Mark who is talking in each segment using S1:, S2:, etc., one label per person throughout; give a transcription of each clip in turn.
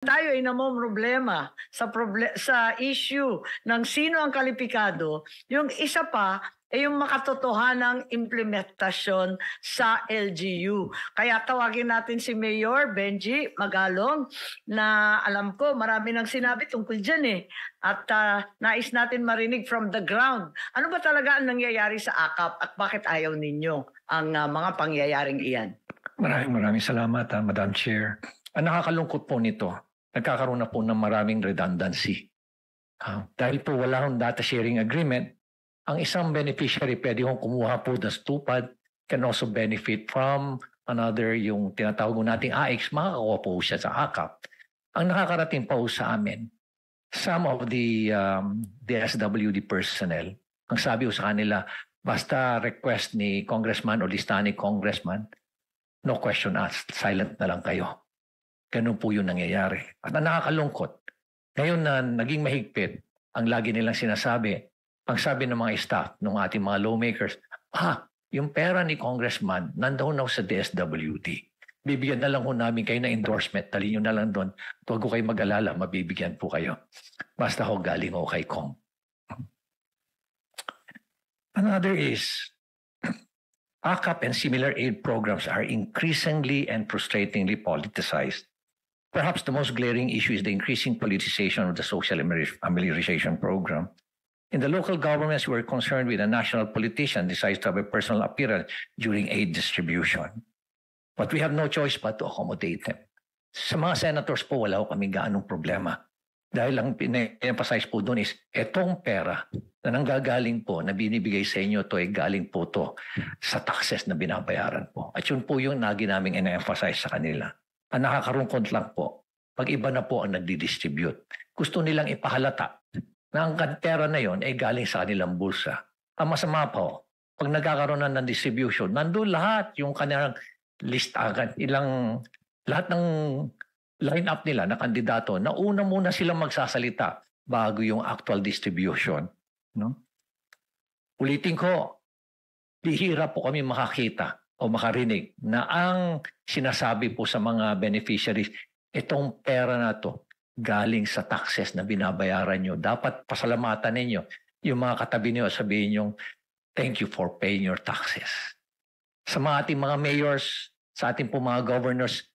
S1: tayo ay namomroblema sa issue ng sino ang kalipikado, yung isa pa ay yung makatotohanang implementasyon sa LGU. Kaya tawagin natin si Mayor Benji Magalong na alam ko marami nang sinabi tungkol dyan eh. At nais natin marinig from the ground. Ano ba talaga ang nangyayari sa AKAP at bakit ayaw ninyo ang mga pangyayaring iyan?
S2: Maraming salamat, Madam Chair. Ang nakakalungkot po nito, nagkakaroon na po ng maraming redundancy. Dahil po wala akong data sharing agreement, ang isang beneficiary pwede kong kumuha po ng stupad, can also benefit from another, yung tinatawag nating AX, makakakuha po siya sa AKAP. Ang nakakarating po sa amin, some of the DSWD personnel, ang sabi ko sa kanila, basta request ni Congressman o listahan ni Congressman, no question asked, silent na lang kayo. Ganun po yung nangyayari. At ang nakakalungkot, ngayon na naging mahigpit, ang lagi nilang sinasabi, ang sabi ng mga staff, ng ating mga lawmakers, yung pera ni Congressman, nandoon na sa DSWD. Bibigyan na lang ho namin kayo na endorsement, tali nyo na lang doon. Huwag ko kayo mag-alala, mabibigyan po kayo. Basta ho galing ho kay Kong. Another is, AKAP and similar aid programs are increasingly and frustratingly politicized. Perhaps the most glaring issue is the increasing politicization of the social amelioration program. In the local governments, we're concerned with a national politician decides to have a personal appearance during aid distribution. But we have no choice but to accommodate them. Sa mga senators po, wala ko kami gaanong problema. Dahil ang pina-emphasize po doon is, etong pera na nanggagaling po, na binibigay sa inyo, to ay galing po to sa taxes na binabayaran po. At yun po yung lagi naming ina-emphasize sa kanila. Ang nakakarungkot lang po, pag iba na po ang nagdi-distribute. Gusto nilang ipahalata na ang pera na yon ay galing sa kanilang bulsa. Ang masama po, pag nagkakaroon na ng distribution, nandun lahat yung kanilang listahan, lahat ng line-up nila na kandidato na una muna silang magsasalita bago yung actual distribution. No? Ulitin ko, bihira po kami makakita o makarinig na ang sinasabi po sa mga beneficiaries, itong pera na to galing sa taxes na binabayaran nyo. Dapat pasalamatan ninyo. Yung mga katabi nyo, sabihin nyo, thank you for paying your taxes. Sa mga ating mga mayors, sa ating po mga governors,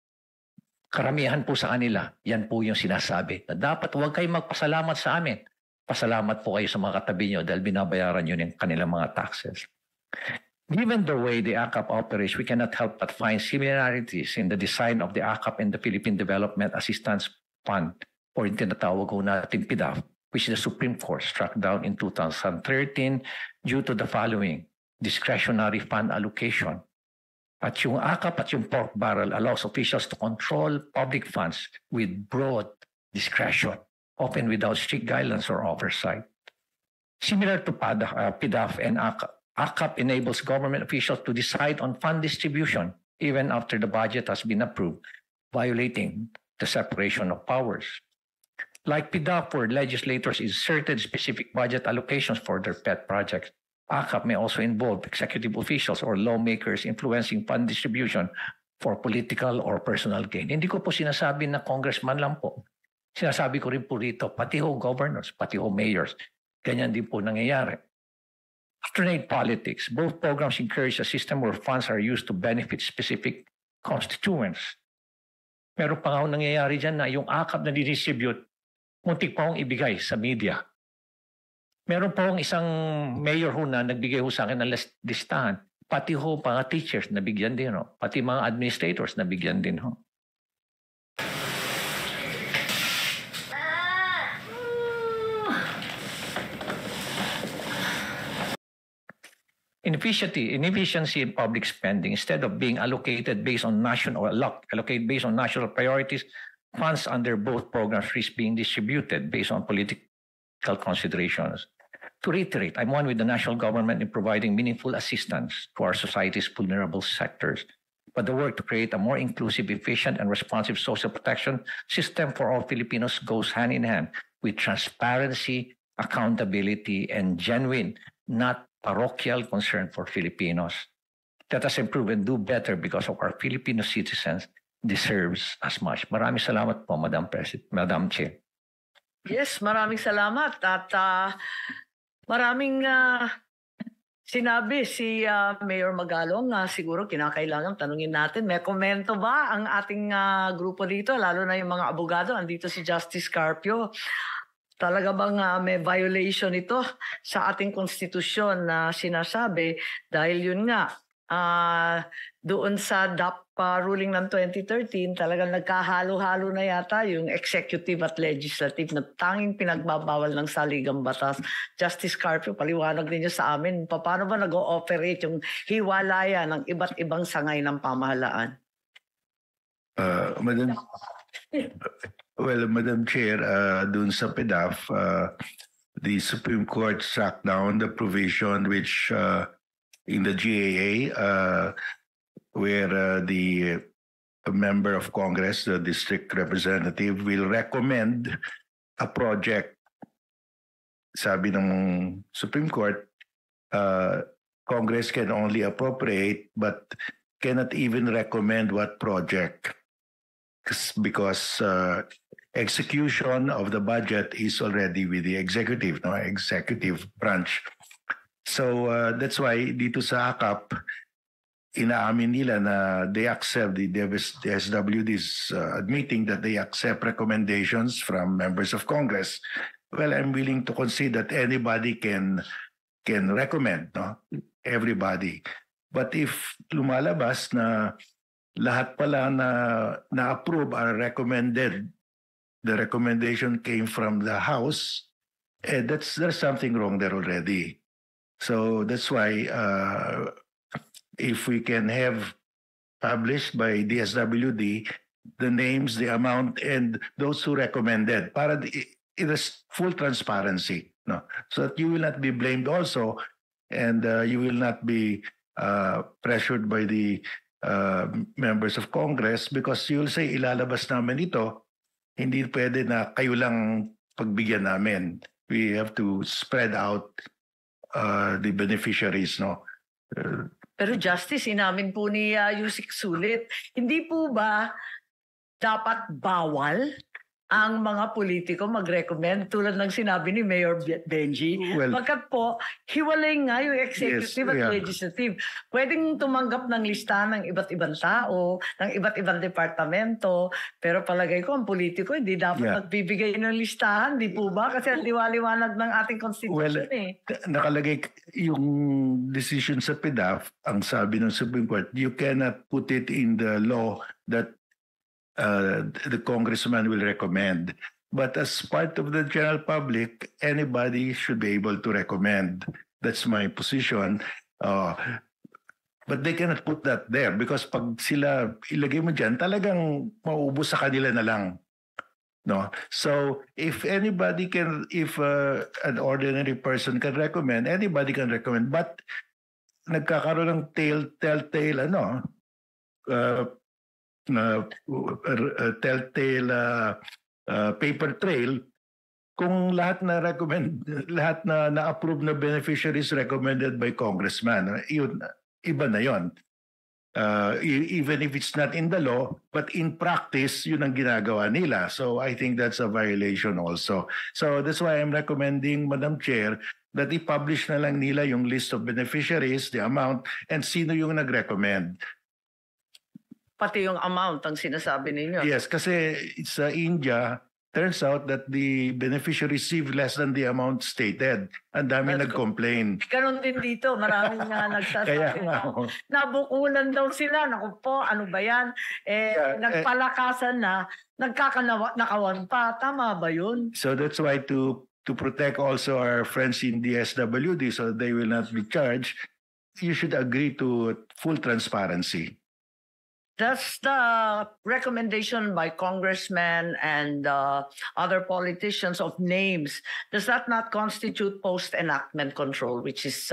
S2: karamihan po sa kanila, yan po yung sinasabi. Na dapat huwag kayong magpasalamat sa amin. Pasalamat po kayo sa mga katabi nyo dahil binabayaran nyo ng kanilang mga taxes. Given the way the AKAP operates, we cannot help but find similarities in the design of the AKAP and the Philippine Development Assistance Fund, or yung tinatawag ko natin PDAF, which the Supreme Court struck down in 2013 due to the following: discretionary fund allocation. At yung AKAP at yung pork barrel allows officials to control public funds with broad discretion, often without strict guidelines or oversight. Similar to PDAF and AKAP enables government officials to decide on fund distribution even after the budget has been approved, violating the separation of powers. Like PDAF, where legislators inserted specific budget allocations for their pet projects, AKAP may also involve executive officials or lawmakers influencing fund distribution for political or personal gain. Hindi ko po sinasabi na congressman lang po. Sinasabi ko rin po rito, pati ho governors, pati ho mayors. Ganyan din po nangyayari. Alternate politics. Both programs encourage a system where funds are used to benefit specific constituents. Meron pa nga nangyayari dyan na yung AKAP na distribute, muntik pa akong ibigay sa media. Meron pa akong isang mayor ho na nagbigay ho sa akin ng listahan. Pati ho mga teachers na bigyan din ho. Pati mga administrators na bigyan din ho. Inefficiency in public spending, instead of being allocated based on national priorities, funds under both programs risk being distributed based on political considerations. To reiterate, I'm one with the national government in providing meaningful assistance to our society's vulnerable sectors. But the work to create a more inclusive, efficient, and responsive social protection system for all Filipinos goes hand in hand with transparency, accountability, and genuine, not parochial concern for Filipinos. Let us improve and do better because of our Filipino citizens deserves as much. Maraming salamat po, Madam Chair.
S1: Yes, maraming salamat at maraming sinabi si Mayor Magalong na siguro kinakailangan tanungin natin. May komento ba ang ating grupo dito, lalo na yung mga abogado? Andito si Justice Carpio. Talaga bang may violation ito sa ating konstitusyon na sinasabi dahil yun nga, doon sa DAP ruling ng 2013, talagang nagkahalo-halo na yata yung executive at legislative na tanging pinagbabawal ng saligang batas. Justice Carpio, paliwanag ninyo sa amin, paano ba nag-ooperate yung hiwalayan ng iba't ibang sangay ng pamahalaan?
S3: Madam Chair, dun sa PDAF, the Supreme Court struck down the provision which in the GAA where the member of Congress, the district representative, will recommend a project. Sabi ng Supreme Court, Congress can only appropriate but cannot even recommend what project because execution of the budget is already with the executive branch. So that's why dito sa AKAP, inaamin nila na they accept, the SWD is admitting that they accept recommendations from members of Congress. Well, I'm willing to concede that anybody can recommend, no? Everybody. But if lumalabas na lahat pala na approve are recommended, the recommendation came from the House, there's something wrong there already. So that's why if we can have published by DSWD the names, the amount, and those who recommended, para it is full transparency, no? So that you will not be blamed also, and you will not be pressured by the members of Congress because you will say, ilalabas namin ito, hindi pwede na kayo lang pagbigyan namin. We have to spread out the beneficiaries, no?
S1: Pero Justice, inamin po ni Yusik Sulit, hindi po ba dapat bawal ang mga politiko mag-recommend tulad ng sinabi ni Mayor Benji?
S3: Well,
S1: Pagkat po, hiwalay nga yung executive at legislative. Pwedeng tumanggap ng listahan ng iba't ibang tao, ng iba't ibang departamento, pero palagay ko ang politiko hindi dapat magbibigay ng listahan, di po ba? Kasi ang liwaliwanag ng ating konstitusyon
S3: nakalagay yung decision sa PDAF, ang sabi ng Supreme Court, you cannot put it in the law that the congressman will recommend. But as part of the general public, anybody should be able to recommend. That's my position. But they cannot put that there because pag sila ilagay mo dyan, talagang mauubos sa kanila na lang. No? So if anybody can, if an ordinary person can recommend, anybody can recommend. But nagkakaroon ng telltale paper trail kung lahat na na-approve na beneficiaries recommended by congressman. Yun, iba na yon. Even if it's not in the law, but in practice, yun ang ginagawa nila. So I think that's a violation also. So that's why I'm recommending, Madam Chair, that i-publish na lang nila yung list of beneficiaries, the amount, and sino yung nag-recommend.
S1: Pati yung amount ang sinasabi ninyo.
S3: Yes, kasi sa India, turns out that the beneficiary received less than the amount stated. Ang dami nag-complain.
S1: Ganon din dito. Maraming nagsasabi na nabukulan daw sila. Naku po, ano ba yan? Nagpalakasan na, nakawan pa. Tama ba yun?
S3: So that's why to protect also our friends in the SWD so they will not be charged, you should agree to full transparency.
S1: Does the recommendation by congressmen and other politicians of names, does that not constitute post-enactment control, which is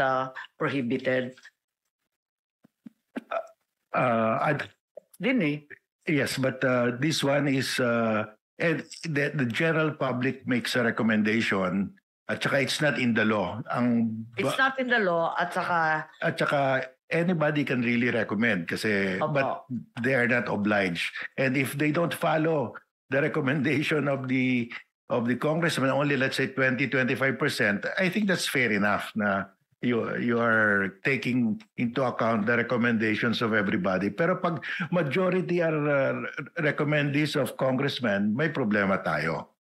S1: prohibited?
S3: Yes, but this one is, and the general public makes a recommendation. At saka it's not in the law.
S1: It's not in the law at saka
S3: anybody can really recommend kasi
S1: Opo.
S3: but they are not obliged. And if they don't follow the recommendation of the congressman, only let's say 20-25%, I think that's fair enough na you are taking into account the recommendations of everybody. Pero pag majority are recommendees of congressmen, may problema tayo.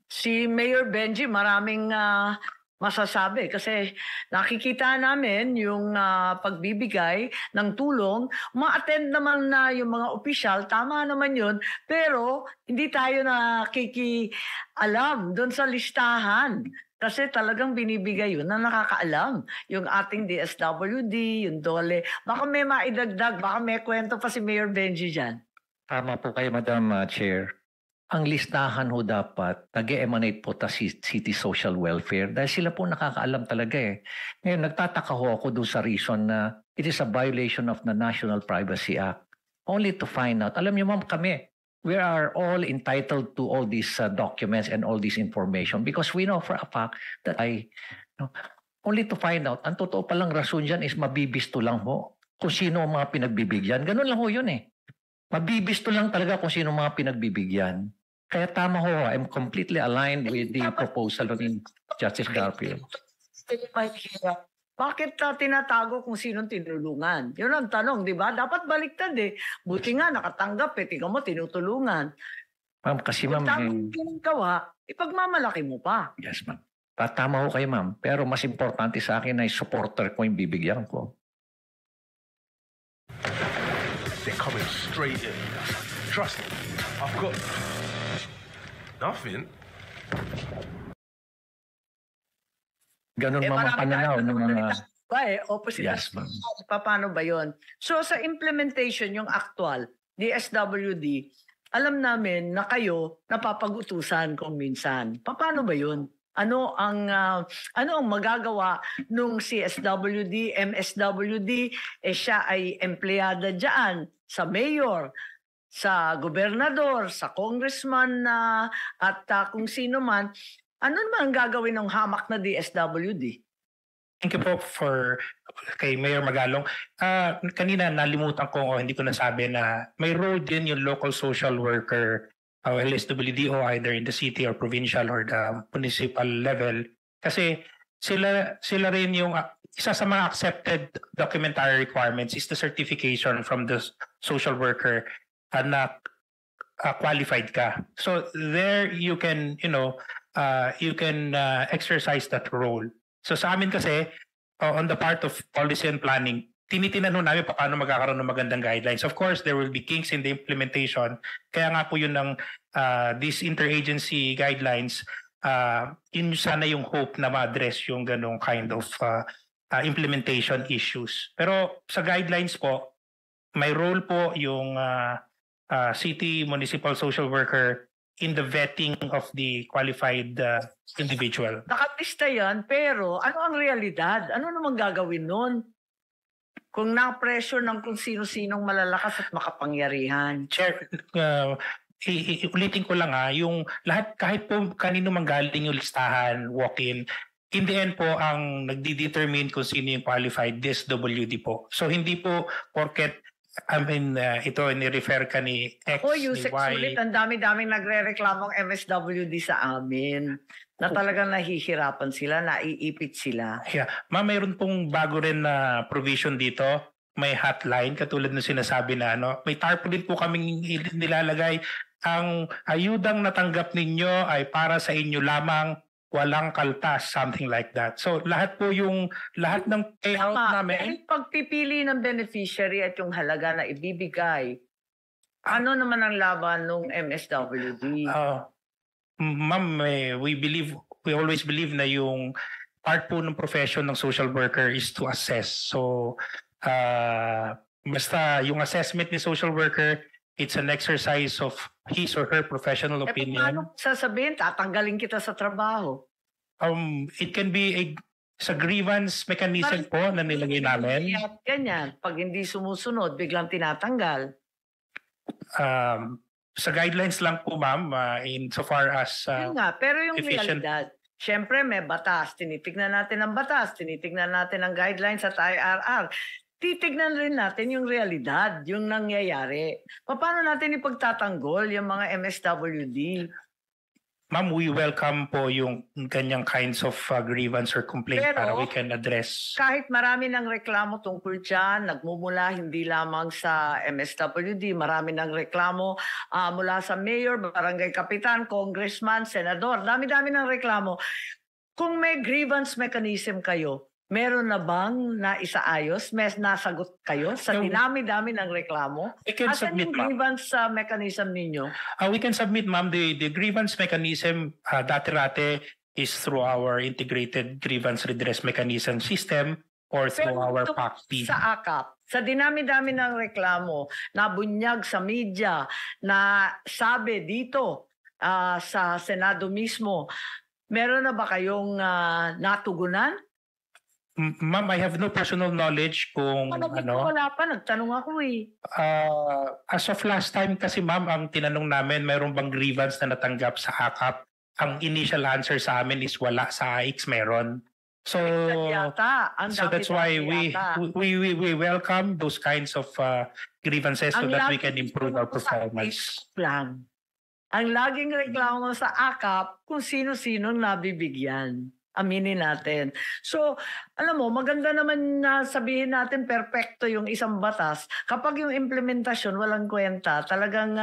S1: Si Mayor Benji, maraming masasabi kasi nakikita namin yung pagbibigay ng tulong. Ma-attend naman na yung mga opisyal, tama naman yun, pero hindi tayo nakikialam doon sa listahan. Kasi talagang binibigay yun na nakakaalam. Yung ating DSWD, yung DOLE. Baka may maidagdag, baka may kwento pa si Mayor Benji dyan.
S2: Tama po kayo, Madam Chair. Ang listahan ho dapat, nag-emanate po ta City Social Welfare dahil sila po nakakaalam talaga eh. Ngayon, nagtataka ho ako doon sa reason na it is a violation of the National Privacy Act. Only to find out, alam niyo ma'am, kami, we are all entitled to all these documents and all this information because we know for a fact that only to find out, ang totoo palang rason dyan is mabibisto lang ho kung sino ang mga pinagbibigyan. Ganun lang ho yun eh. Mabibisto lang talaga kung sino mga pinagbibigyan. Kaya tama ho, I'm completely aligned with the proposal of Justice Garfield.
S1: Bakit tinatago kung sinong tinulungan? Yun ang tanong, di ba? Dapat baliktad eh. Buti nga, nakatanggap eh. Tingnan mo, tinutulungan.
S2: Ma'am, kasi
S1: Kung
S2: ma'am...
S1: tamang ginagawa, ipagmamalaki mo pa.
S2: Yes, ma'am. Tama ho kayo, ma'am. Pero mas importante sa akin ay supporter ko yung bibigyan ko.
S4: They're coming straight in. Trust me, I've got nothing.
S2: Ganun mga pananaw ng mga...
S1: Opposite.
S2: Yes, ma'am.
S1: Paano ba yun? So sa implementation, yung actual, DSWD, alam namin na kayo napapag-utusan kung minsan. Paano ba yun? Ano ang magagawa nung CSWD, MSWD, siya ay empleyada diyan sa mayor, sa gobernador, sa congressman at kung sino man. Ano naman ang gagawin ng hamak na DSWD?
S5: Thank you po kay Mayor Magalong. Kanina nalimutan ko o hindi ko nasabi na may role din yung local social worker o LSWD o either in the city or provincial or the municipal level. Kasi sila rin yung isa sa mga accepted documentary requirements is the certification from the social worker na qualified ka. So there you can, exercise that role. So sa amin kasi, on the part of policy and planning, tinitingnan namin paano magkakaroon ng magandang guidelines. Of course, there will be kinks in the implementation. Kaya nga po yun ng these interagency guidelines, yun sana yung hope na ma-address yung ganong kind of implementation issues. Pero sa guidelines po, may role po yung city municipal social worker in the vetting of the qualified individual.
S1: Nakalista yan, pero ano ang realidad? Ano naman gagawin nun? Kung na-pressure ng kung sino-sinong malalakas at makapangyarihan.
S5: Chair, ulitin ko lang yung lahat, kahit po kanino manggaling yung listahan, walk-in, in the end po, ang nagdi-determine kung sino yung qualified, DSWD po. So hindi po porket ito ni-refer ka ni X, ni Y.
S1: Sulit, ang dami-daming nagre-reklamong MSWD sa amin na talagang nahihirapan sila, naiipit sila.
S5: Yeah. Ma'am, mayroon pong bago rin na provision dito. May hotline, katulad ng sinasabi na may tarpaulin po kaming nilalagay. Ang ayudang natanggap ninyo ay para sa inyo lamang, walang kaltas, something like that. So lahat ng payout namin.
S1: Pagpipili ng beneficiary at yung halaga na ibibigay, ano naman ang laban ng MSWD?
S5: Ma'am, we always believe na yung part po ng profession ng social worker is to assess. So basta yung assessment ni social worker, it's an exercise of his or her professional opinion.
S1: Paano sasabihin, tatanggalin kita sa trabaho?
S5: It can be sa grievance mechanism po na nilagay namin.
S1: Ganyan, pag hindi sumusunod, biglang tinatanggal.
S5: Sa guidelines lang po, ma'am, in so far as
S1: Yun nga, pero yung
S5: efficient.
S1: realidad, Siyempre, may batas. Tinitignan natin ang batas. Tinitignan natin ang guidelines at IRR. Titignan rin natin yung realidad, yung nangyayari. Paano natin ipagtatanggol yung mga MSWD?
S5: Ma'am, we welcome po yung ganyang kinds of grievance or complaint
S1: Pero,
S5: para we can address.
S1: Kahit marami ng reklamo tungkol dyan, nagmumula hindi lamang sa MSWD, marami ng reklamo mula sa mayor, barangay kapitan, congressman, senador, dami-dami ng reklamo. Kung may grievance mechanism kayo, meron na bang naisaayos? May nasagot kayo sa dinami-dami ng reklamo?
S5: We can
S1: Asan
S5: submit,
S1: yung
S5: ma'am.
S1: grievance mechanism ninyo?
S5: We can submit, ma'am, the grievance mechanism dati-rate is through our integrated grievance redress mechanism system or through
S1: Pero
S5: our
S1: ito
S5: PACT.
S1: sa AKAP, sa dinami-dami ng reklamo, nabunyag sa media, na sabi dito sa Senado mismo, meron na ba kayong natugunan?
S5: Ma'am, I have no personal knowledge kung
S1: Wala pa, nagtanong ako eh.
S5: As of last time kasi, ma'am, ang tinanong namin, mayroon bang grievance na natanggap sa AKAP? Ang initial answer sa amin is wala, sa AX meron. So
S1: Yata, ang
S5: so that's why
S1: dami-dami yata.
S5: we welcome those kinds of grievances so
S1: Ang
S5: that we
S1: laging
S5: can improve our
S1: reklamo sa
S5: performance.
S1: Plan. Ang laging reklamo sa AKAP kung sino-sino nabibigyan. Aminin natin. So, alam mo, maganda naman na sabihin natin perfecto yung isang batas. Kapag yung implementasyon walang kwenta, talagang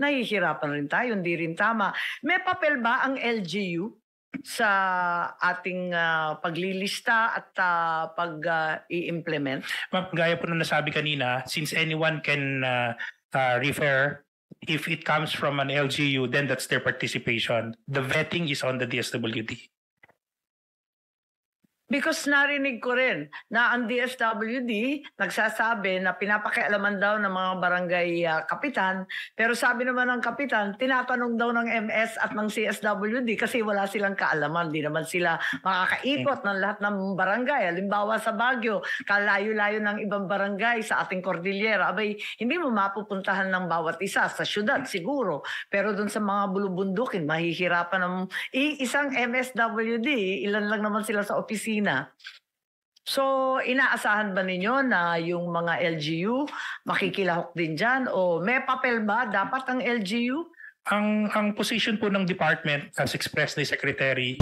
S1: nahihirapan rin tayo, hindi rin tama. May papel ba ang LGU sa ating paglilista at pag-i-implement?
S5: Ma'am, gaya po na nasabi kanina, since anyone can refer, if it comes from an LGU, then that's their participation. The vetting is on the DSWD.
S1: Because narinig ko rin na ang DSWD nagsasabi na pinapakialaman daw ng mga barangay kapitan, pero sabi naman ng kapitan, tinatanong daw ng MS at ng CSWD kasi wala silang kaalaman. Di naman sila makakaikot ng lahat ng barangay. Halimbawa sa Baguio, kalayo-layo ng ibang barangay sa ating Cordillera. Abay, hindi mo mapupuntahan ng bawat isa sa syudad siguro. Pero dun sa mga bulubundukin, mahihirapan ng isang MSWD, ilan lang naman sila sa opisina. So, inaasahan ba ninyo na yung mga LGU makikilahok din dyan? O may papel ba dapat ang LGU?
S5: Ang position po ng department as expressed ni Secretary